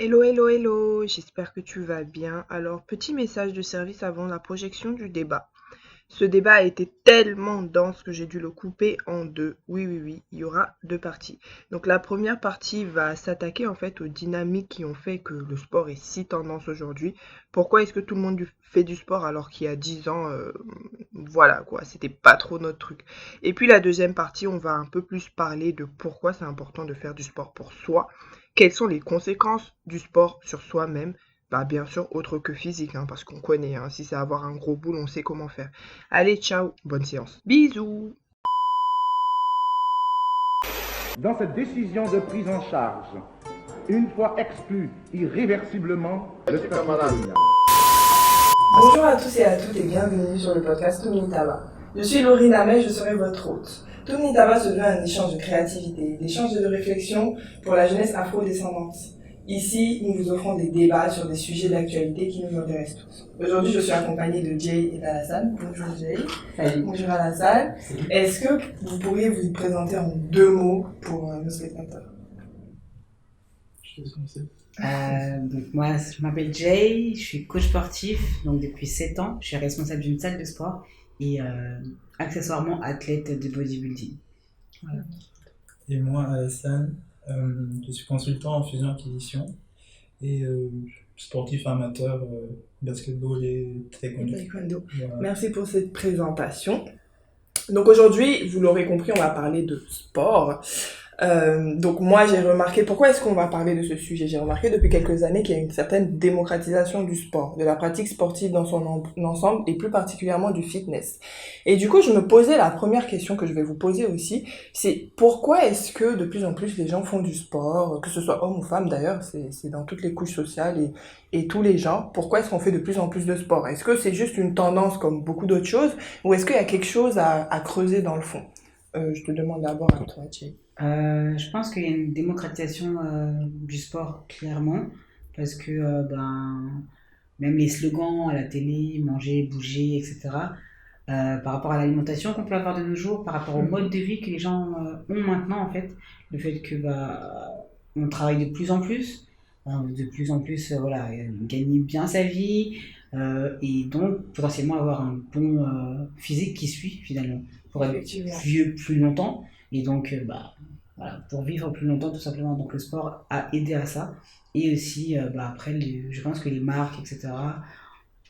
Hello, hello, hello, j'espère que tu vas bien. Alors, petit message de service avant la projection du débat. Ce débat a été tellement dense que j'ai dû le couper en deux. Oui, oui, oui, il y aura deux parties. Donc la première partie va s'attaquer en fait aux dynamiques qui ont fait que le sport est si tendance aujourd'hui. Pourquoi est-ce que tout le monde fait du sport alors qu'il y a 10 ans, voilà quoi, c'était pas trop notre truc. Et puis la deuxième partie, on va un peu plus parler de pourquoi c'est important de faire du sport pour soi. Quelles sont les conséquences du sport sur soi-même? Bah bien sûr, autre que physique, hein, parce qu'on connaît, hein, si c'est avoir un gros boule, on sait comment faire. Allez, ciao, bonne séance. Bisous. Dans cette décision de prise en charge, une fois exclu irréversiblement le statut colonial. Bonjour à tous et à toutes et bienvenue sur le podcast Toumnitaba. Je suis Laurine Amel, je serai votre hôte. Toumnitaba se veut un échange de créativité, d'échange de réflexion pour la jeunesse afro-descendante. Ici, nous vous offrons des débats sur des sujets d'actualité qui nous intéressent tous. Aujourd'hui, je suis accompagnée de Jay et d'Alassane. Bonjour Jay. Salut. Bonjour Alassane. Salut. Est-ce que vous pourriez vous présenter en deux mots pour nos spectateurs? Je te laisse commencer. Donc moi, je m'appelle Jay, je suis coach sportif donc depuis 7 ans. Je suis responsable d'une salle de sport et accessoirement athlète de bodybuilding. Voilà. Et moi, Alassane, je suis consultant en fusion-acquisition et sportif amateur, basketball et taekwondo. Voilà. Merci pour cette présentation. Donc aujourd'hui, vous l'aurez compris, on va parler de sport. Donc moi j'ai remarqué, pourquoi est-ce qu'on va parler de ce sujet? J'ai remarqué depuis quelques années qu'il y a une certaine démocratisation du sport, de la pratique sportive dans son ensemble et plus particulièrement du fitness. Et du coup je me posais la première question que je vais vous poser aussi, c'est pourquoi est-ce que de plus en plus les gens font du sport, que ce soit homme ou femme d'ailleurs, c'est dans toutes les couches sociales et tous les genres, pourquoi est-ce qu'on fait de plus en plus de sport? Est-ce que c'est juste une tendance comme beaucoup d'autres choses ou est-ce qu'il y a quelque chose à creuser dans le fond? Je te demande d'abord à toi, Thierry. Je pense qu'il y a une démocratisation du sport, clairement, parce que même les slogans à la télé, manger, bouger, etc., par rapport à l'alimentation qu'on peut avoir de nos jours, par rapport au mode de vie que les gens ont maintenant, en fait, le fait que on travaille de plus en plus, voilà, gagner bien sa vie, et donc potentiellement avoir un bon physique qui suit finalement, pour être vieux plus longtemps. Et donc, voilà, pour vivre plus longtemps, tout simplement. Donc, le sport a aidé à ça. Et aussi, après, je pense que les marques, etc.,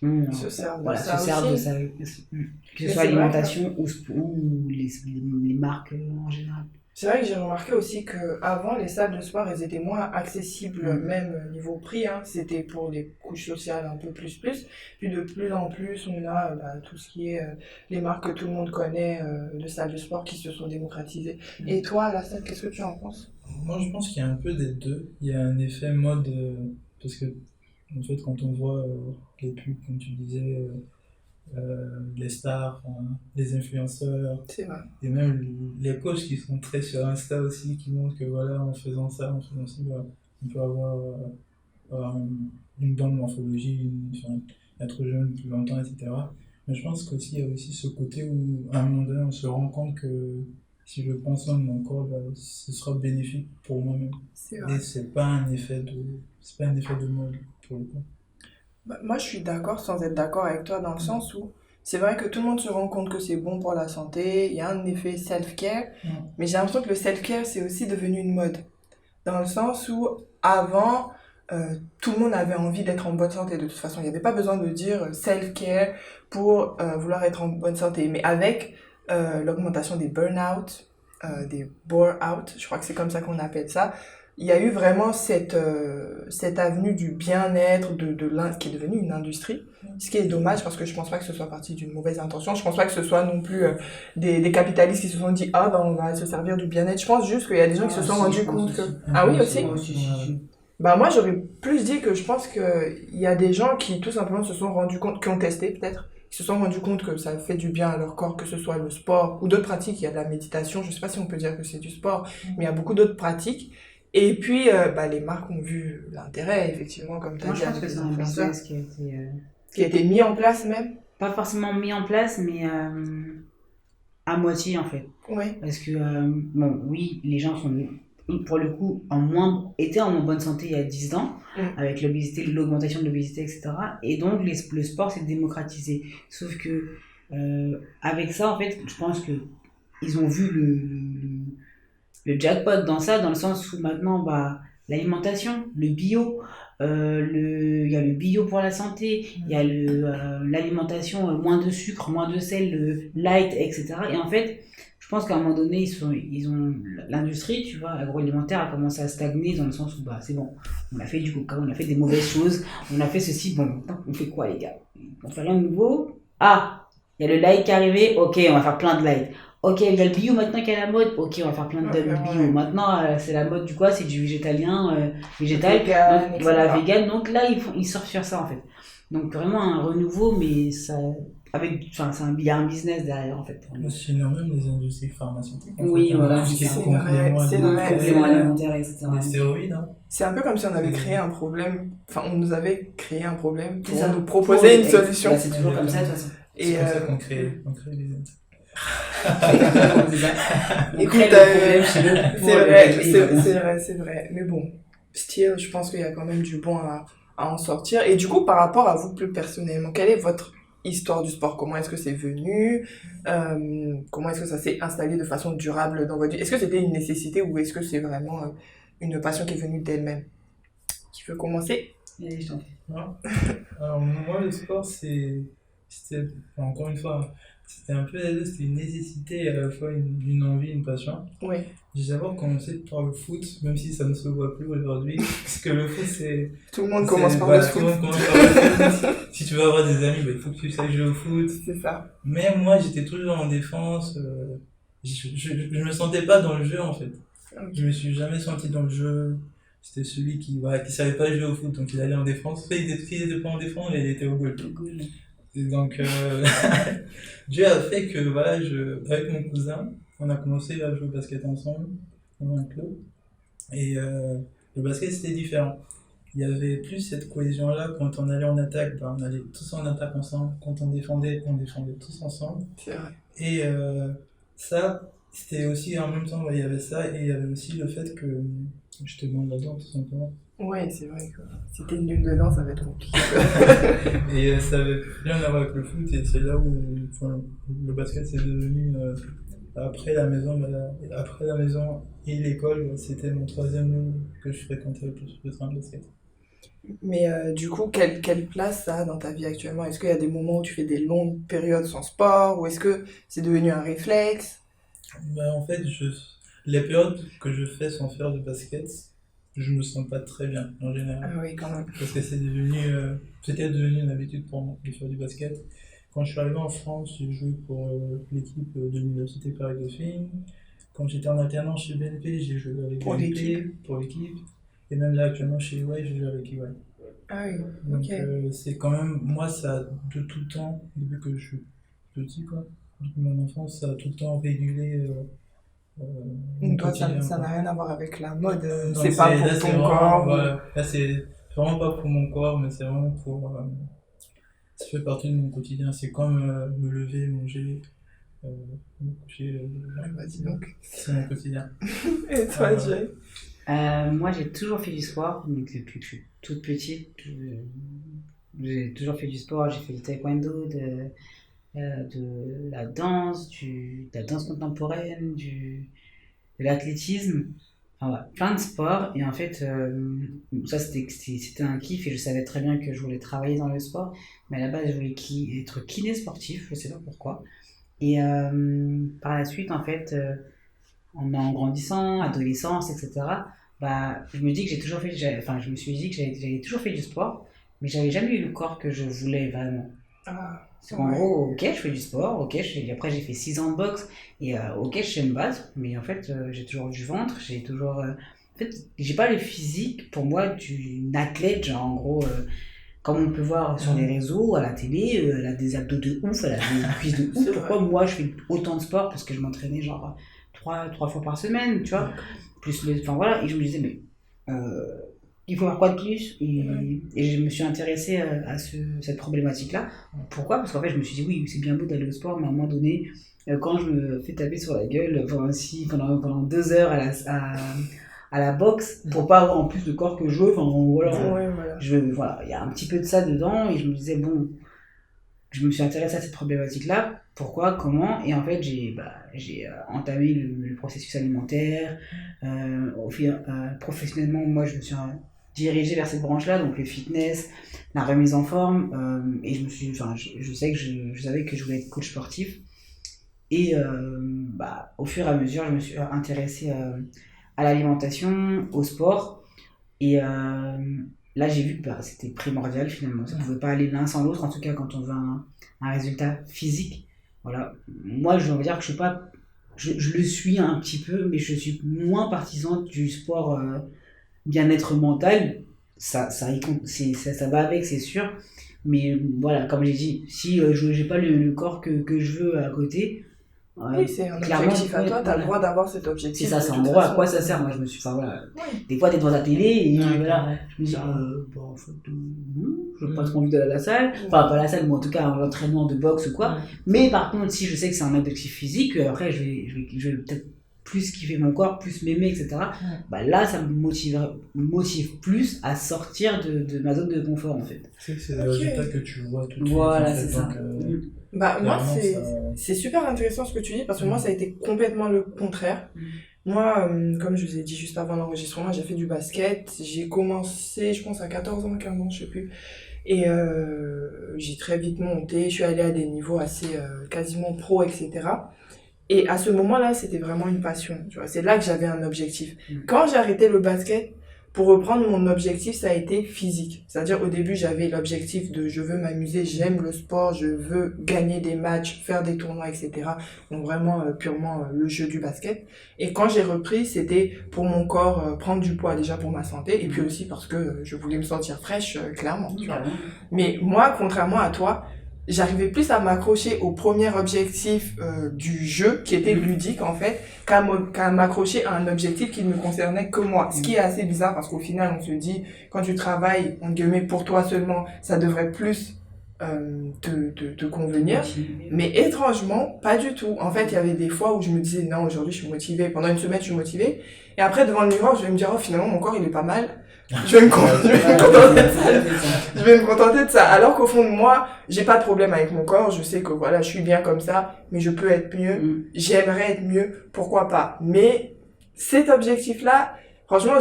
se servent de ça, que ce soit l'alimentation ou les marques en général. C'est vrai que j'ai remarqué aussi qu'avant, les salles de sport, elles étaient moins accessibles, même niveau prix, hein. C'était pour les couches sociales un peu plus. Puis de plus en plus, on a tout ce qui est les marques que tout le monde connaît de salles de sport qui se sont démocratisées. Et toi, Alassane, qu'est-ce que tu en penses? Moi, je pense qu'il y a un peu des deux. Il y a un effet mode, parce que, en fait, quand on voit les pubs, comme tu disais, les stars, les influenceurs, c'est vrai. Et même les coachs qui sont très sur Insta aussi, qui montrent que voilà, en faisant ça, on peut avoir une bonne morphologie, être jeune plus longtemps, etc. Mais je pense qu'aussi il y a aussi ce côté où à un moment donné on se rend compte que si je prends soin de mon corps, ce sera bénéfique pour moi-même. Et c'est pas un effet de mode pour le coup. Moi, je suis d'accord sans être d'accord avec toi dans le sens où c'est vrai que tout le monde se rend compte que c'est bon pour la santé, il y a un effet self-care, mais j'ai l'impression que le self-care, c'est aussi devenu une mode. Dans le sens où, avant, tout le monde avait envie d'être en bonne santé de toute façon. Il n'y avait pas besoin de dire self-care pour vouloir être en bonne santé. Mais avec l'augmentation des burn-out, des bore-out, je crois que c'est comme ça qu'on appelle ça, il y a eu vraiment cette avenue du bien-être qui est devenue une industrie, ce qui est dommage parce que je pense pas que ce soit parti d'une mauvaise intention, je pense pas que ce soit non plus des capitalistes qui se sont dit on va se servir du bien-être, je pense juste qu'il y a des gens qui se sont rendus compte que... Ah oui aussi? Moi j'aurais plus dit que je pense qu'il y a des gens qui tout simplement se sont rendus compte, qui ont testé peut-être, qui se sont rendus compte que ça fait du bien à leur corps, que ce soit le sport ou d'autres pratiques, il y a de la méditation, je sais pas si on peut dire que c'est du sport, mais il y a beaucoup d'autres pratiques. Et puis, les marques ont vu l'intérêt, effectivement, comme tu as dit. Moi, je pense que c'est un business qui a été mis en place même. Pas forcément mis en place, mais à moitié, en fait. Oui. Parce que, oui, les gens sont pour le coup, étaient en moins bonne santé il y a 10 ans, avec l'obésité, l'augmentation de l'obésité, etc. Et donc, le sport s'est démocratisé. Sauf que, avec ça, en fait, je pense que ils ont vu le jackpot dans ça, dans le sens où maintenant, bah, l'alimentation, le bio, il y a le bio pour la santé, il y a l'alimentation moins de sucre, moins de sel, le light, etc. Et en fait, je pense qu'à un moment donné, l'industrie, tu vois, agroalimentaire a commencé à stagner dans le sens où, bah, c'est bon, on a fait du coca, on a fait des mauvaises choses, on a fait ceci, bon, maintenant, on fait quoi, les gars? On fait rien de nouveau? Ah, il y a le light qui est arrivé, ok, on va faire plein de light. Ok, il y a le bio maintenant qui est à la mode. Ok, on va faire plein de bio. Maintenant, c'est la mode du quoi? C'est du végétalien, végétal. Vegan, Donc, voilà, etc. vegan. Donc là, ils surfent sur ça en fait. Donc vraiment un renouveau, mais ça, il y a un business derrière en fait. Pour nous. Sinon, même les industries pharmaceutiques. Oui, voilà, tout ce qui est c'est compléments vrai, c'est vrai. Compléments alimentaires, etc. Les stéroïdes, hein. C'est un peu comme si on avait créé un problème, enfin on nous avait créé un problème C'est pour ça. nous proposer une solution. Bah, c'est toujours comme ça de toute façon. C'est Et comme ça qu'on crée les aides. écoute, c'est vrai. Mais bon, still, je pense qu'il y a quand même du bon à en sortir. Et du coup, par rapport à vous plus personnellement, quelle est votre histoire du sport? Comment est-ce que c'est venu? Comment est-ce que ça s'est installé de façon durable dans votre vie? Est-ce que c'était une nécessité ou est-ce que c'est vraiment une passion qui est venue d'elle-même? Qui veut commencer? Allez, je t'en prie. Alors, moi, le sport, c'était, encore une fois, c'était un peu les deux, c'était une nécessité et à la fois une envie, une passion. Oui. J'ai d'abord commencé par le foot, même si ça ne se voit plus aujourd'hui, parce que le foot, c'est... Tout le monde commence par voilà, le tout foot. le monde commence par le foot. Si tu veux avoir des amis, il faut que tu saches jouer au foot. C'est ça. Mais moi, j'étais toujours en défense. Je me sentais pas dans le jeu, en fait. Ok. Je me suis jamais senti dans le jeu. C'était celui qui savait pas jouer au foot, donc il allait en défense. Soit il était pas en défense, mais il était au goal. Et donc, Dieu a fait que, voilà, avec mon cousin, on a commencé à jouer au basket ensemble, dans un club. Et le basket, c'était différent. Il y avait plus cette cohésion-là. Quand on allait en attaque, on allait tous en attaque ensemble. Quand on défendait tous ensemble. C'est vrai. Et ça, c'était aussi en même temps, il y avait ça, et il y avait aussi le fait que j'étais bon là-dedans, tout simplement. Ouais, c'est vrai que si t'es nul dedans, ça va être compliqué. Et ça avait rien à voir avec le foot, et c'est là où le basket c'est devenu, après la maison et l'école, c'était mon troisième lieu que je fréquentais le plus, le terrain de basket. Mais du coup, quelle place ça a dans ta vie actuellement? Est-ce qu'il y a des moments où tu fais des longues périodes sans sport? Ou est-ce que c'est devenu un réflexe? En fait, les périodes que je fais sans faire de basket, je me sens pas très bien en général. Ah oui, quand même. Parce que c'était devenu une habitude pour moi de faire du basket. Quand je suis arrivé en France, j'ai joué pour l'équipe de l'université Paris-Dauphine. Quand j'étais en alternance chez BNP, j'ai joué avec Pour BNP, pour l'équipe. Et même là, actuellement, chez EY, je joue avec EY. Ah oui, Donc, ok. c'est quand même, moi, ça, de tout le temps, depuis que je suis petit, quoi, depuis mon enfance, ça a tout le temps régulé mon Donc toi, quotidien, ça quoi. n'a rien à voir avec la mode. Donc, C'est pas pour là, c'est ton vraiment, corps. voilà, là, c'est vraiment pas pour mon corps, mais c'est vraiment pour. Ça fait partie de mon quotidien. C'est comme me lever, manger, me coucher. Vas-y donc. C'est mon quotidien. Et toi, Jay? Moi, j'ai toujours fait du sport, donc depuis que je suis toute petite, j'ai toujours fait du sport. J'ai fait du taekwondo, de la danse, de la danse contemporaine, de l'athlétisme, enfin, voilà, plein de sports. Et en fait, ça c'était un kiff et je savais très bien que je voulais travailler dans le sport. Mais à la base, je voulais être kiné sportif, je sais pas pourquoi. Et par la suite, en fait, en grandissant, adolescence, etc., bah, je me dis que je me suis dit que j'avais toujours fait du sport, mais j'avais jamais eu le corps que je voulais vraiment. Ah, C'est qu'en ouais. gros, ok, je fais du sport, ok, après j'ai fait 6 ans de boxe, et ok, je sais me battre, mais en fait, j'ai toujours du ventre, en fait, j'ai pas le physique, pour moi, d'une athlète, genre en gros, comme on peut voir sur les réseaux, à la télé, elle a des abdos de ouf, elle a des cuisses de ouf. C'est Pourquoi moi je fais autant de sport? Parce que je m'entraînais genre 3 fois par semaine, tu vois. Plus enfin voilà, et je me disais, mais il faut faire quoi de plus? Et je me suis intéressée à cette problématique-là. Pourquoi? Parce qu'en fait, je me suis dit, oui, c'est bien beau d'aller au sport, mais à un moment donné, quand je me fais taper sur la gueule pendant 2 heures à la boxe pour pas avoir en plus le corps que je veux. Enfin, voilà. Ouais, voilà. Voilà, il y a un petit peu de ça dedans et je me disais, bon, je me suis intéressée à cette problématique-là. Pourquoi, comment? Et en fait, j'ai entamé le processus alimentaire. Professionnellement, moi, je me suis dirigée vers cette branche-là, donc le fitness, la remise en forme. Et je savais que je voulais être coach sportif. Et au fur et à mesure, je me suis intéressée à l'alimentation, au sport. Et là, j'ai vu que c'était primordial finalement. Ça ne pouvait pas aller l'un sans l'autre, en tout cas quand on veut un résultat physique. Voilà. Moi, je veux dire que je suis pas. Je le suis un petit peu, mais je suis moins partisan du sport bien-être mental. Ça va avec, c'est sûr. Mais voilà, comme j'ai dit, si je n'ai pas le corps que je veux à côté. Oui, c'est un objectif à toi, t'as le droit d'avoir cet objectif. C'est ça, c'est en gros à quoi ça sert. Moi, je me suis. Enfin voilà. Oui. Des fois, t'es devant la télé et voilà, je me dis, en fait, je n'ai pas trop envie d'aller à la salle. Enfin, pas à la salle, mais en tout cas, un entraînement de boxe ou quoi. Mais par contre, si je sais que c'est un objectif physique, après, je vais peut-être plus kiffer mon corps, plus m'aimer, etc. Là, ça me motive plus à sortir de ma zone de confort, en fait. C'est le résultat que tu vois tout de suite. Voilà, c'est ça. Moi, c'est super intéressant ce que tu dis parce que moi, ça a été complètement le contraire. Moi, comme je vous ai dit juste avant l'enregistrement, j'ai fait du basket. J'ai commencé, je pense, à 14 ans, 15 ans, je sais plus. Et j'ai très vite monté. Je suis allée à des niveaux assez quasiment pro, etc. Et à ce moment-là, c'était vraiment une passion. Tu vois, c'est là que j'avais un objectif. Quand j'ai arrêté le basket, pour reprendre mon objectif, ça a été physique. C'est-à-dire, au début, j'avais l'objectif de je veux m'amuser, j'aime le sport, je veux gagner des matchs, faire des tournois, etc. Donc vraiment, purement le jeu du basket. Et quand j'ai repris, c'était pour mon corps, prendre du poids déjà pour ma santé, et puis aussi parce que je voulais me sentir fraîche, clairement. Tu vois. Mais moi, contrairement à toi, j'arrivais plus à m'accrocher au premier objectif du jeu, qui était ludique en fait, qu'à m'accrocher à un objectif qui ne me concernait que moi. Ce qui est assez bizarre parce qu'au final, on se dit, quand tu travailles, en guillemets, pour toi seulement, ça devrait plus te convenir. Mais étrangement, pas du tout. En fait, il y avait des fois où je me disais, non, aujourd'hui, je suis motivée. Pendant une semaine, je suis motivée. Et après, devant le miroir, je vais me dire, oh, finalement, mon corps, il est pas mal. Je vais me contenter de ça. Alors qu'au fond de moi, j'ai pas de problème avec mon corps. Je sais que voilà, je suis bien comme ça, mais je peux être mieux. J'aimerais être mieux. Pourquoi pas? Mais cet objectif-là, franchement,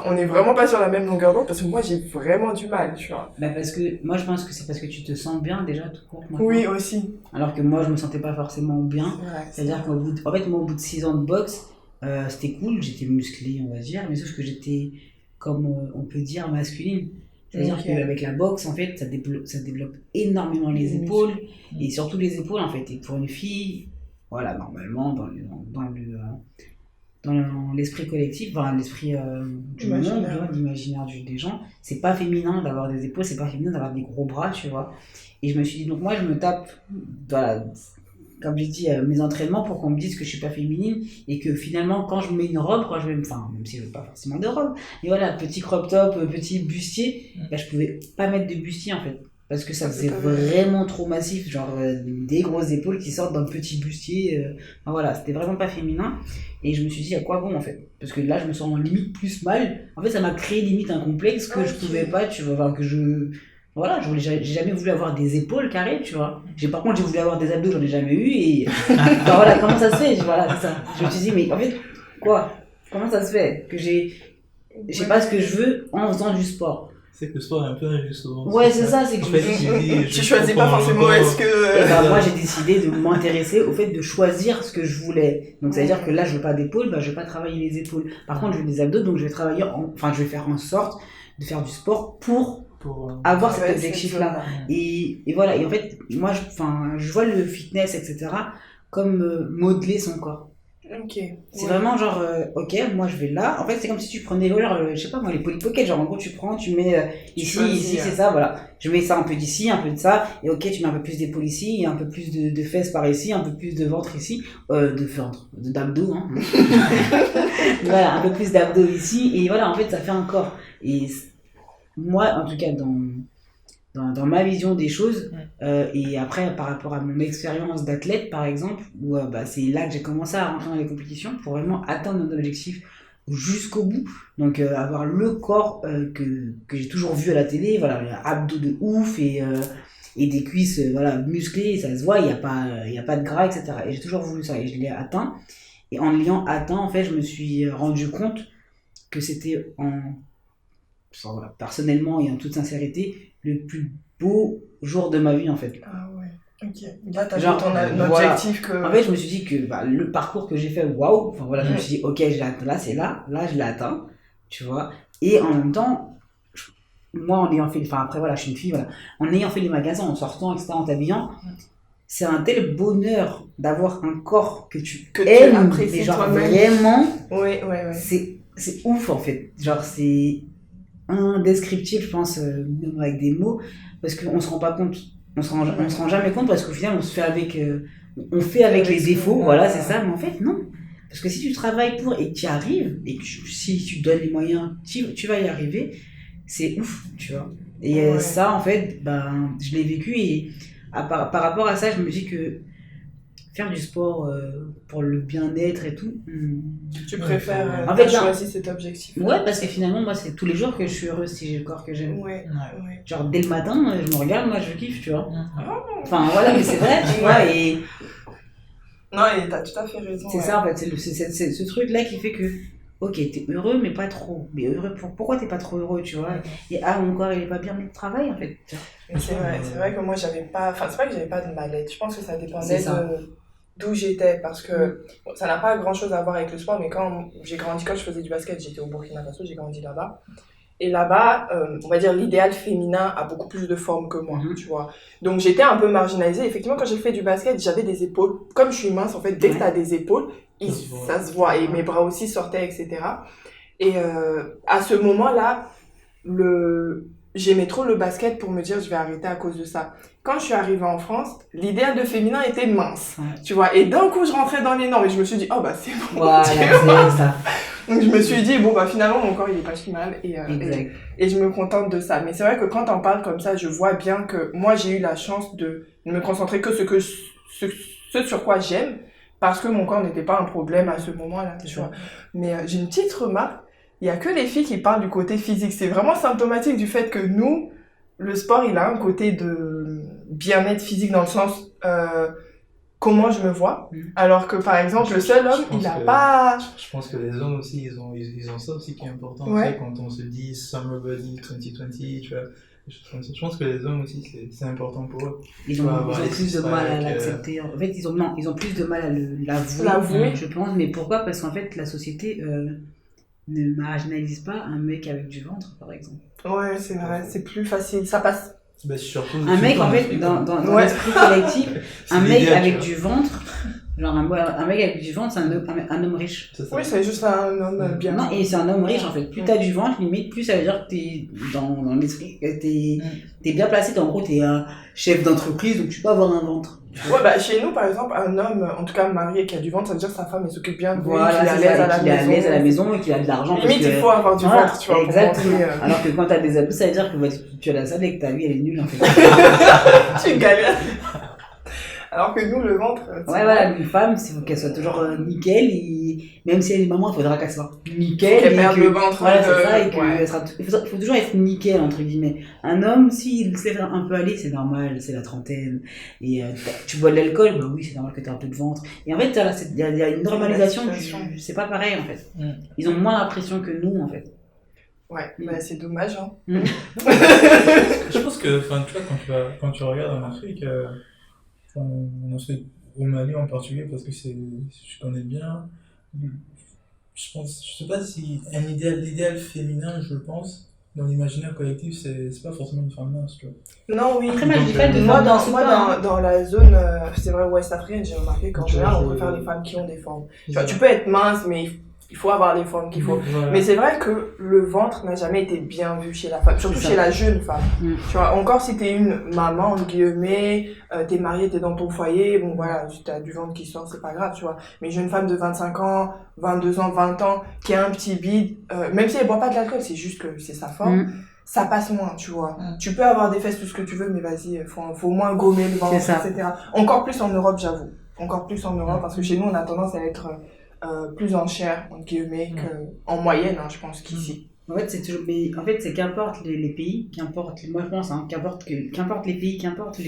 on est vraiment pas sur la même longueur d'onde parce que moi, j'ai vraiment du mal, tu vois. Parce que moi, je pense que c'est parce que tu te sens bien déjà tout court. Maintenant. Oui, aussi. Alors que moi, je me sentais pas forcément bien. C'est-à-dire qu'au bout de 6 ans de boxe, c'était cool. J'étais musclé, on va dire, mais sauf que j'étais, comme on peut dire, masculine. C'est-à-dire qu'avec la boxe, en fait, ça développe énormément les épaules, et surtout les épaules, en fait. Et pour une fille, voilà, normalement, dans l'esprit collectif, enfin, l'esprit du monde, l'imaginaire des gens, c'est pas féminin d'avoir des épaules, c'est pas féminin d'avoir des gros bras, tu vois. Et je me suis dit, donc moi, je me tape, voilà, comme j'ai dit, mes entraînements pour qu'on me dise que je suis pas féminine et que finalement quand je mets une robe, même si je veux pas forcément de robe, mais voilà, petit crop top, petit bustier, je pouvais pas mettre de bustier en fait parce que ça faisait vraiment trop massif, genre des grosses épaules qui sortent d'un petit bustier, voilà, c'était vraiment pas féminin. Et je me suis dit à quoi bon en fait, parce que là je me sens limite plus mal, en fait ça m'a créé limite un complexe que je pouvais pas, tu vois, enfin, voilà, j'ai jamais voulu avoir des épaules carrées, tu vois. Par contre, j'ai voulu avoir des abdos, j'en ai jamais eu. Et enfin, voilà, comment ça se fait? Voilà, c'est ça. Je me suis dit, mais en fait, quoi? Comment ça se fait que j'ai pas ce que je veux en faisant du sport? C'est que le sport est un peu injuste. Ouais, c'est ça, c'est que tu choisis pas forcément est-ce que... moi, j'ai décidé de m'intéresser au fait de choisir ce que je voulais. Donc, ça veut dire que là, je veux pas d'épaules, je vais pas travailler les épaules. Par contre, je veux des abdos, donc je vais je vais faire en sorte de faire du sport pour avoir cet objectif-là. Et voilà, et en fait, moi, je vois le fitness, etc., comme modeler son corps. C'est vraiment genre, moi je vais là. En fait, c'est comme si tu prenais, je sais pas moi, les Polly Pocket. Genre, en gros, tu prends, tu mets ici, c'est ça, voilà. Je mets ça un peu d'ici, un peu de ça. Et tu mets un peu plus d'épaule ici, et un peu plus de fesses par ici, un peu plus de ventre ici. D'abdos, hein. Voilà, un peu plus d'abdos ici. Et voilà, en fait, ça fait un corps. Et moi, en tout cas, dans ma vision des choses, et après, par rapport à mon expérience d'athlète, par exemple, où c'est là que j'ai commencé à rentrer dans les compétitions pour vraiment atteindre nos objectifs jusqu'au bout. Donc avoir le corps que j'ai toujours vu à la télé, voilà, abdos de ouf et des cuisses voilà, musclées, ça se voit, il y a pas de gras, etc. Et j'ai toujours voulu ça et je l'ai atteint. Et en l'ayant atteint, en fait, je me suis rendu compte que c'était voilà, personnellement et en toute sincérité, le plus beau jour de ma vie, en fait. Ah ouais, ok. Là, t'as Genre, vu ton voilà. objectif que... En fait, je me suis dit que le parcours que j'ai fait, waouh, enfin voilà, je me suis dit, ok, je l'ai atteint, là, c'est là, je l'ai atteint, tu vois. Et en même temps, moi, en ayant fait, enfin après, voilà, je suis une fille, voilà, en ayant fait les magasins, en sortant, etc., en t'habillant, c'est un tel bonheur d'avoir un corps que tu aimes, apprécies mais genre toi-même. vraiment, Ouais. c'est ouf en fait, genre c'est indescriptible, je pense, même avec des mots, parce qu'on se rend pas compte, on se rend jamais compte parce qu'au final on se fait avec, on fait avec les défauts, voilà, c'est ça, mais en fait non, parce que si tu travailles pour et que tu y arrives, et que si tu donnes les moyens, tu vas y arriver, c'est ouf, tu vois. Et ça en fait, ben, je l'ai vécu et par rapport à ça, je me dis que faire du sport pour le bien-être et tout. Tu préfères en fait, choisir cet objectif. Ouais, parce que finalement, moi, c'est tous les jours que je suis heureuse si j'ai le corps que j'aime. Ouais. Genre, dès le matin, je me regarde, moi, je kiffe, tu vois. Enfin, voilà, mais c'est vrai, tu vois, et... Non, et t'as tout à fait raison. C'est ça, en fait, c'est ce truc-là qui fait que, ok, t'es heureux, mais pas trop. Mais heureux, pourquoi t'es pas trop heureux, tu vois? Et mon corps, il est pas bien, mais travail, en fait. C'est vrai que moi, j'avais pas... Enfin, c'est vrai que j'avais pas de mal-être. Je pense que ça dépendait d'où j'étais, parce que bon, ça n'a pas grand-chose à voir avec le sport, mais quand j'ai grandi, quand je faisais du basket, j'étais au Burkina Faso, j'ai grandi là-bas. Et là-bas, on va dire, l'idéal féminin a beaucoup plus de forme que moi, tu vois. Donc, j'étais un peu marginalisée. Effectivement, quand j'ai fait du basket, j'avais des épaules. Comme je suis mince, en fait, dès que t'as des épaules, ça se voit. Et mes bras aussi sortaient, etc. Et à ce moment-là, j'aimais trop le basket pour me dire je vais arrêter à cause de ça. Quand je suis arrivée en France, l'idéal de féminin était mince, tu vois. Et d'un coup, je rentrais dans les normes et je me suis dit, oh bah c'est bon. Voilà, c'est ça. Donc je me suis dit, bon bah finalement, mon corps il est pas si mal et je me contente de ça. Mais c'est vrai que quand t'en parles comme ça, je vois bien que moi j'ai eu la chance de ne me concentrer que ce sur quoi j'aime, parce que mon corps n'était pas un problème à ce moment-là, tu vois. Mais j'ai une petite remarque. Il y a que les filles qui parlent du côté physique. C'est vraiment symptomatique du fait que nous, le sport, il a un côté de bien-être physique dans le sens comment je me vois. Alors que par exemple, le seul homme, il n'a pas... Je pense que les hommes aussi, ils ont ça aussi qui est important. Ouais. Tu sais, quand on se dit Summer Body 2020, tu vois. Je pense que les hommes aussi, c'est important pour eux. Ils ont plus de mal à l'accepter. En fait, ils ont plus de mal à l'avouer, je pense. Mais pourquoi? Parce qu'en fait, la société... ne marginalise pas un mec avec du ventre, par exemple. Ouais, c'est vrai, c'est plus facile, ça passe. Bah, surtout, un mec, en fait, dans l'esprit collectif, un mec avec du ventre, genre un mec avec du ventre, c'est un homme riche. Oui, c'est juste un homme bien. Non, et c'est un homme riche, en fait. Plus t'as du ventre, limite, plus ça veut dire que t'es dans l'esprit, t'es bien placé, en gros, t'es un chef d'entreprise, donc tu peux avoir un ventre. Ouais, bah, chez nous, par exemple, un homme, en tout cas marié, qui a du ventre, ça veut dire que sa femme, elle s'occupe bien de lui, voilà, qu'il est à l'aise à la maison et qu'il a de l'argent. Limite, il faut avoir du ventre, tu vois, exactement. pour montrer... Alors que quand t'as des abdos, ça veut dire que tu as la salle et que ta vie, elle est nulle, en fait. Tu galères. Alors que nous, le ventre... Ouais, voilà, une femme, il faut qu'elle soit toujours nickel, et même si elle est maman, il faudra qu'elle soit nickel. Qu'elle perde le ventre. Voilà, c'est ça, et il faut toujours être nickel, entre guillemets. Un homme, s'il se laisse un peu aller, c'est normal, c'est la trentaine, et tu bois de l'alcool, bah oui, c'est normal que tu aies un peu de ventre. Et en fait, il y a une normalisation, c'est pas pareil, en fait. Ils ont moins la pression que nous, en fait. Ouais, bah c'est dommage, hein. Je pense que, tu vois, quand tu regardes en Afrique, en Afrique, au Mali en particulier, parce que je connais bien, je sais pas si l'idéal féminin, je pense, dans l'imaginaire collectif, c'est pas forcément une femme mince, tu vois. Non, oui. Après, moi, je dis pas de moi, dans la zone, c'est vrai, ouest africaine, j'ai remarqué qu'en général, on préfère les femmes qui ont des formes. Tu vois, tu peux être mince, mais il faut avoir les formes qu'il faut. Voilà. Mais c'est vrai que le ventre n'a jamais été bien vu chez la femme, surtout chez la jeune femme. Tu vois, encore si t'es une maman, entre guillemets, t'es mariée, t'es dans ton foyer, bon voilà, t'as du ventre qui sort, c'est pas grave, tu vois. Mais une jeune femme de 25 ans, 22 ans, 20 ans, qui a un petit bide, même si elle boit pas de l'alcool, c'est juste que c'est sa forme. Ça passe moins, tu vois. Tu peux avoir des fesses, tout ce que tu veux, mais vas-y, faut moins gommer le ventre, etc. Encore plus en Europe, j'avoue. Encore plus en Europe, parce que chez nous, on a tendance à être plus en chair, entre guillemets, qu'en moyenne, hein, je pense qu'ici. En fait, c'est toujours, mais en fait, c'est qu'importe les pays, qu'importe, moi je pense, hein, qu'importe les pays, qu'importe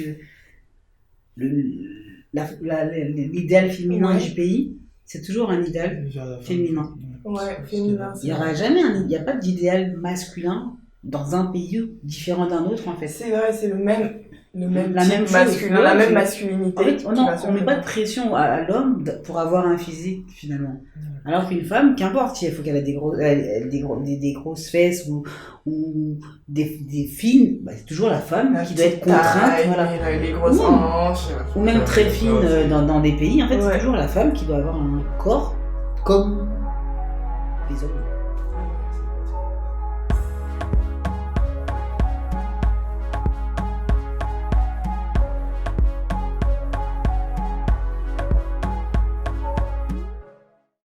l'idéal féminin du pays, c'est toujours un idéal féminin. Ouais, féminin. Il n'y aura jamais il n'y a pas d'idéal masculin dans un pays différent d'un autre, en fait. C'est vrai, c'est le même La même type masculin, la même chose. masculinité. En fait, qui on va se ne met pas de représenter. pression à l'homme pour avoir un physique, finalement. Alors qu'une femme, qu'importe, il faut qu'elle ait des grosses fesses ou des fines, bah, c'est toujours la femme qui doit être contrainte. Voilà. Les grosses hanches. Ou même très fine dans des pays, en fait, Ouais. c'est toujours la femme qui doit avoir un corps comme les hommes.